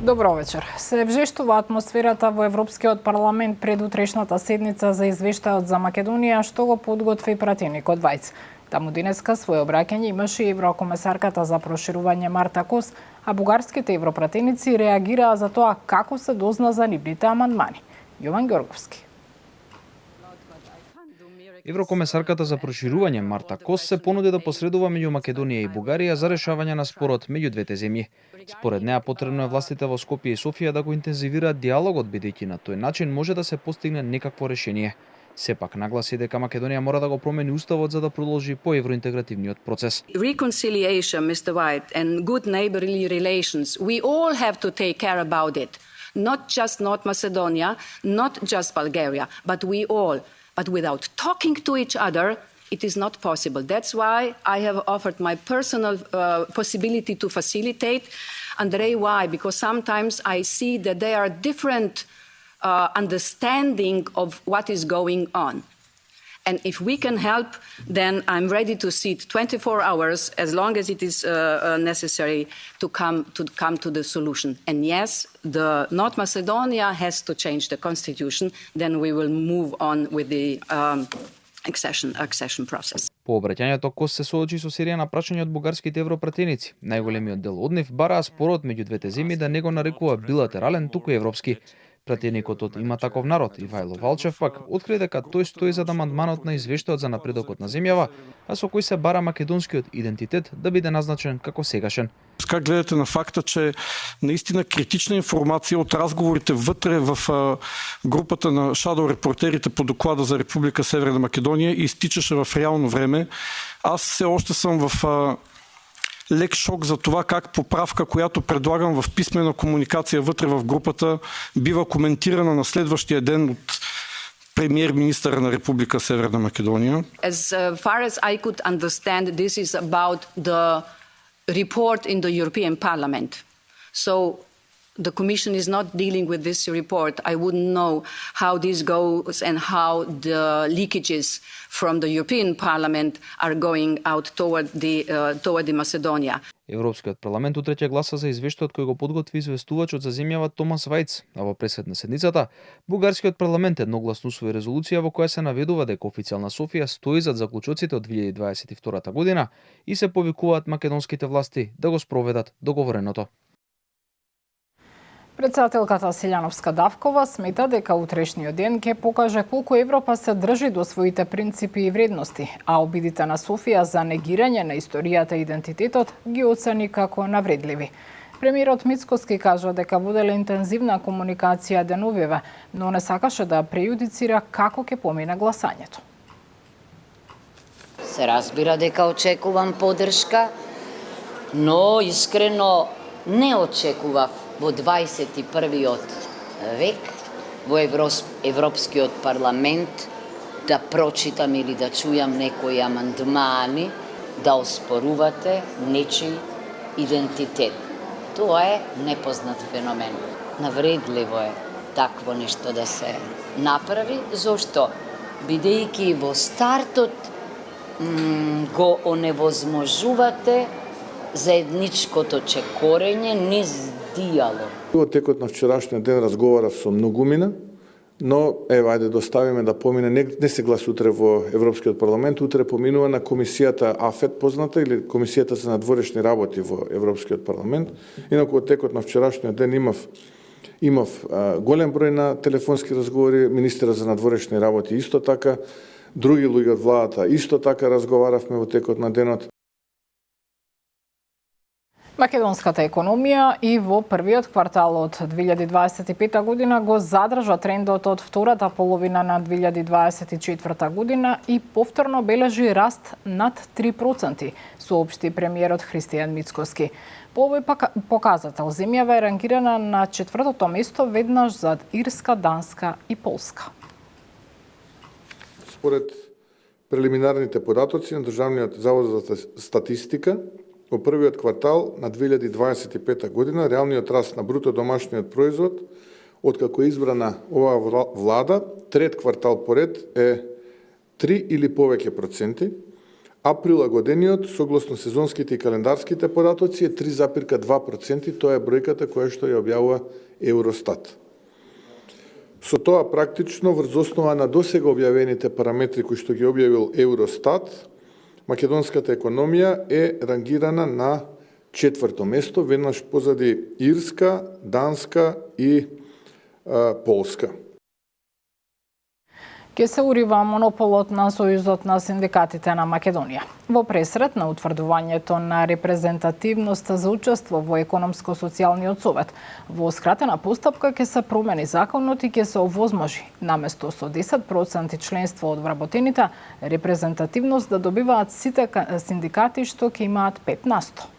Добро вечер. Се вжештува атмосферата во Европскиот парламент пред утрешната седница за извештајот за Македонија што го подготви пратеникот Вајц. Таму денеска своје обраќање имаше и еврокомесарката за проширување Марта Кос, а бугарските европратеници реагираа за тоа како се дозна за нивните амандмани. Јован Ѓорговски. Еврокомесарката за проширување Марта Кос се понуди да посредува меѓу Македонија и Бугарија за решавање на спорот меѓу двете земји. Според неа потребно е властите во Скопје и Софија да го интензивираат диалогот, бидејќи на тој начин може да се постигне некакво решение. Сепак нагласи дека Македонија мора да го промени уставот за да продолжи по евроинтегративниот процес. Reconciliation, Mr. White, and good neighborly relations, we all have to take care about it. Not just North Macedonia, not just Bulgaria, but we all. But without talking to each other, it is not possible. That's why I have offered my personal possibility to facilitate. Andrei, why? Because sometimes I see that there are different understanding of what is going on. And if we can help, then I'm ready to sit 24 hours as long as it is necessary to come to the solution. And yes, the North Macedonia has to change the constitution. Then we will move on with the accession process. По обраќањето Кос се соочи со серија на прашања од бугарските европратеници. Најголемиот дел од нив бараа спорот меѓу двете земји да не го нарекува билатерален, туку европски. Пратеникот од Има таков народ, Ивајло Валчев, пак откри дека тој стои зад амандманот на извештајот за напредокот на земјава, а со кој се бара македонскиот идентитет да биде назначен како сегашен. Как гледате на факта, че наистина критична информација од разговорите вътре в групата на шадоу репортерите по доклада за Република Северна Македонија изтичаше в реално време. Аз се още съм в лек шок за това как поправка, която предлагам в писмена комуникация вътре в групата, бива коментирана на следващия ден от премиер-министъра на Република Северна Македония. As far as I could understand, this is about the report in the European Parliament. So the Commission is not dealing with this report. I wouldn't know how this goes and how the leakages from the European Parliament are going out toward the Macedonia. Европскиот парламент утре ќе гласа за извештајот кој го подготви известувачот за земјава Томас Вајц, а во пресед на седницата бугарскиот парламент едногласно усвои резолуција во која се наведува дека официјална Софија стои зад заклучоците од 2022 година и се повикуваат македонските власти да го спроведат договореното. Претседателката Селјановска Давкова смета дека утрешниот ден ќе покаже колку Европа се држи до своите принципи и вредности, а обидите на Софија за негирање на историјата и идентитетот ги оцени како навредливи. Премиерот Мицкоски кажа дека воделе интензивна комуникација деновиве, но не сакаше да прејудицира како ќе помине гласањето. Се разбира дека очекувам поддршка, но искрено не очекував во 21. век во Европскиот парламент да прочитам или да чујам некои амандмани да оспорувате нечи идентитет. Тоа е непознат феномен. Навредливо е такво нешто да се направи. Зошто? Бидејќи во стартот го оневозможувате заедничкото чекорење низ диалог. Во текот на вчерашниот ден разговарав со многумина, но ајде доставиме да помине, не се гласи утре во Европскиот парламент, утре поминува на комисијата АФЕТ позната или комисијата за надворешни работи во Европскиот парламент. Инаку во текот на вчерашниот ден имав голем број на телефонски разговори, министерот за надворешни работи исто така, други луѓе од владата исто така разговаравме во текот на денот. Македонската економија и во првиот квартал од 2025 година го задржа трендот од втората половина на 2024 година и повторно бележи раст над 3%, соопшти премиерот Христијан Мицкоски. По овој показател земјава е рангирана на 4-то место веднаш зад Ирска, Данска и Полска. Според прелиминарните податоци на Државниот завод за статистика, во првиот квартал на 2025 година реалниот раст на бруто домашниот производ, откако е избрана оваа влада, трет квартал поред е 3 или повеќе проценти, а прилагодениот согласно сезонските и календарските податоци е 3,2%, тоа е бројката која што ја објавува Евростат. Со тоа практично врз основа на досега објавените параметри кои што ги објавил Евростат, македонската економија е рангирана на 4-то место, веднаш позади Ирска, Данска и Полска. Ке се урива монополот на Сојузот на синдикатите на Македонија. Во пресрет на утврдувањето на репрезентативност за учество во економско-социјалниот совет, во скратена постапка ќе се промени законот и ќе се овозможи, наместо со 10% членство од вработените, репрезентативност да добиваат сите синдикати што ќе имаат 5%.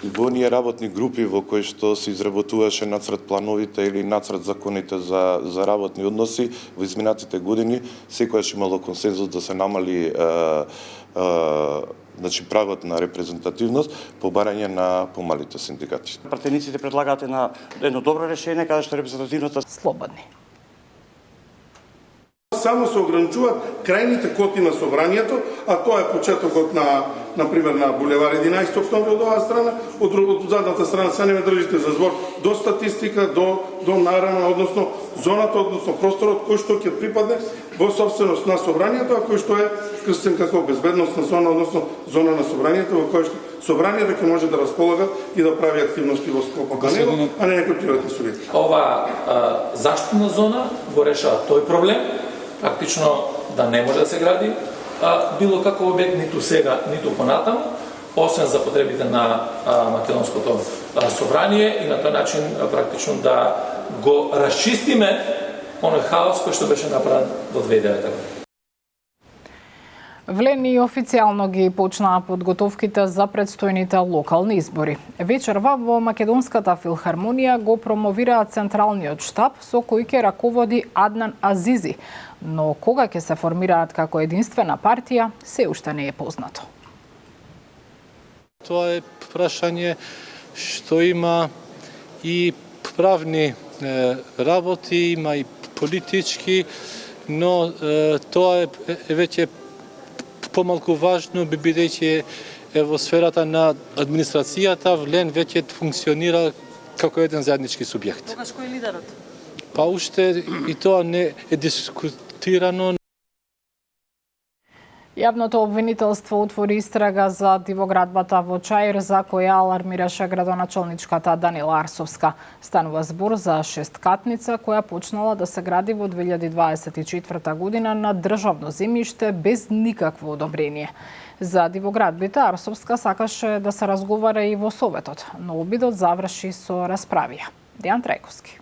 Во оние работни групи во кои што се изработуваше нацрт плановите или нацрт законите за работни односи, во изминатите години секогаш имало консензус да се намали правот на репрезентативност по барање на помалите синдикати. Пратениците предлагаат едно добро решение каде што репрезентативноста слободни. Само се ограничуваат крајните коти на собранието, а тоа е почетокот например, на булевар 11 октомври од оваа страна, од задната страна се не ме држите за збор, до статистика, до нарана, односно зоната, односно просторот кој што ќе припадне во собственост на собранието, а кој што е крстен како безбедносна зона, односно зона на собранието, во кој што собранието ќе може да располага и да прави активности во склопот на него, а не некој приватни субјекти. Ова заштитна зона го решава тој проблем, практично да не може да се гради било каков објект ниту сега, ниту понатаму, освен за потребите на македонското собрание и на тој начин практично да го расчистиме оној хаос кој што беше направен во 2009 година. Влени официјално ги почнаа подготовките за предстојните локални избори. Вечерва во Македонската филхармонија го промовираат централниот штаб со кој ќе раководи Аднан Азизи, но кога ќе се формираат како единствена партија, се уште не е познато. Тоа е прашање што има и правни работи, има и политички, но тоа е веќе помалку важно, бидејќи во сферата на администрацијата Влен веќе функционира како еден заеднички субјект. Тогаш кој е лидерот? Па уште и тоа не е дискутирано. Јавното обвинителство утвори истрага за дивоградбата во Чаир, за која алармираше градоначалничката Данила Арсовска. Станува збор за шесткатница која почнала да се гради во 2024 година на државно земјиште без никакво одобрение. За дивоградбите Арсовска сакаше да се разговара и во Советот, но обидот заврши со расправија. Дејан Трајковски.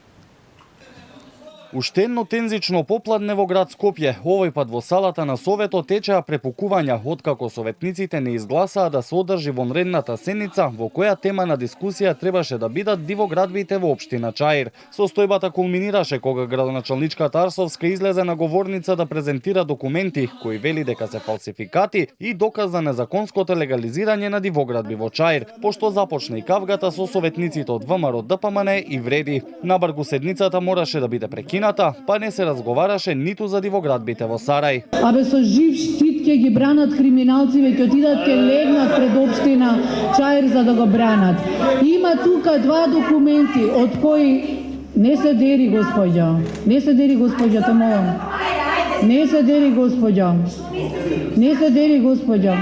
Уште едно тензично попладне во град Скопје, овој пат во салата на Советот течеа препукувања откако советниците не изгласаа да се одржи вонредната седница во која тема на дискусија требаше да бидат дивоградбите во општина Чаир. Состојбата кулминираше кога градоначалничката Арсовска излезе на говорница да презентира документи кои вели дека се фалсификати и доказ за незаконското легализирање на дивоградби во Чаир, пошто започна и кавгата со советниците од ВМРО ДПМН и Вреди. Набргу седницата мораше да биде прекината, па не се разговараше ниту за дивоградбите во Сарај. Абе со жив штит ќе ги бранат криминалци, ќе отидат ќе легнат пред општина Чаир за да го бранат. Има тука два документи од кои не се дери господја. Не се дери господја, те молам. Не се дери господја. Не се дери господја.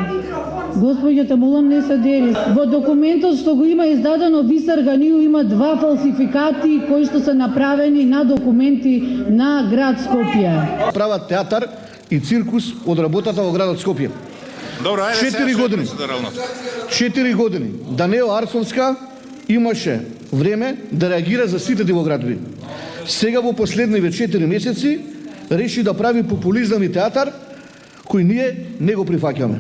Господја, те молам, не се дери. Во документот што го има издадено Висарганију има два фалсификати кои што се направени на документи на град Скопје. Прават театар и циркус од работата во градот Скопје. Добро, ајде 4 години. 4 години. Данила Арсовска имаше време да реагира за сите дивоградби. Сега во последниве 4 месеци реши да прави популизам и театар кој ние не го прифаќаме.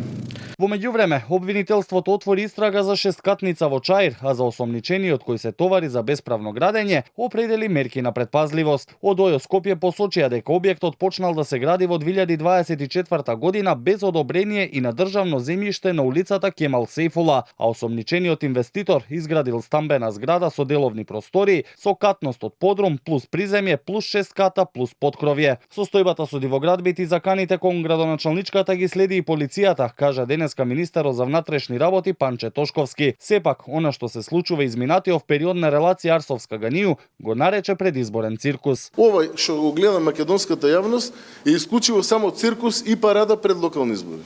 Во меѓувреме, обвинителството отвори истрага за шесткатница во Чаир, а за осомничениот кој се товари за бесправно градење, определи мерки на предпазливост. Од ОЈО Скопје посочија дека објектот почнал да се гради во 2024 година без одобрение и на државно земјиште на улицата Кемал Сейфула, а осомничениот инвеститор изградил стамбена зграда со деловни простории со катност од подрум плюс приземје плюс 6 ката плюс поткровје. Состојбата со дивоградбите и заканите кон градоначалничката ги следи и полицијата, кажа денеска министерот за внатрешни работи Панче Тошковски. Сепак, она што се случува изминатиот период на релација Арсовска-Ганију го нарече предизборен циркус. Овој што го гледа македонската јавност е исклучиво само циркус и парада пред локални избори.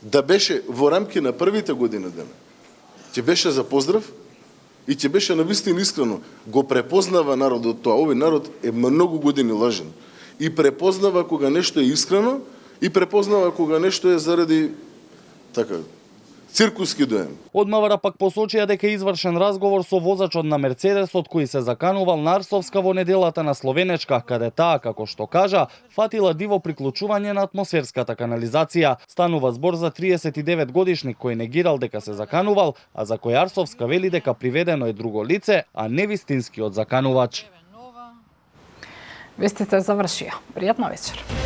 Да беше во рамки на првите години дена, ќе беше за поздрав и ќе беше навистина искрено. Го препознава народот тоа. Овој народ е многу години лажен. И препознава кога нешто е искрено и препознава кога нешто е заради така циркуски доем. Од МВР пак посочија дека извршен разговор со возачот на Мерцедесот кој се заканувал на Арсовска во неделата на Словенечка, каде таа, како што кажа, фатила диво приклучување на атмосферската канализација. Станува збор за 39 годишник кој негирал дека се заканувал, а за кој Арсовска вели дека приведено е друго лице, а не вистинскиот заканувач. Вестите завршија. Пријатна вечер.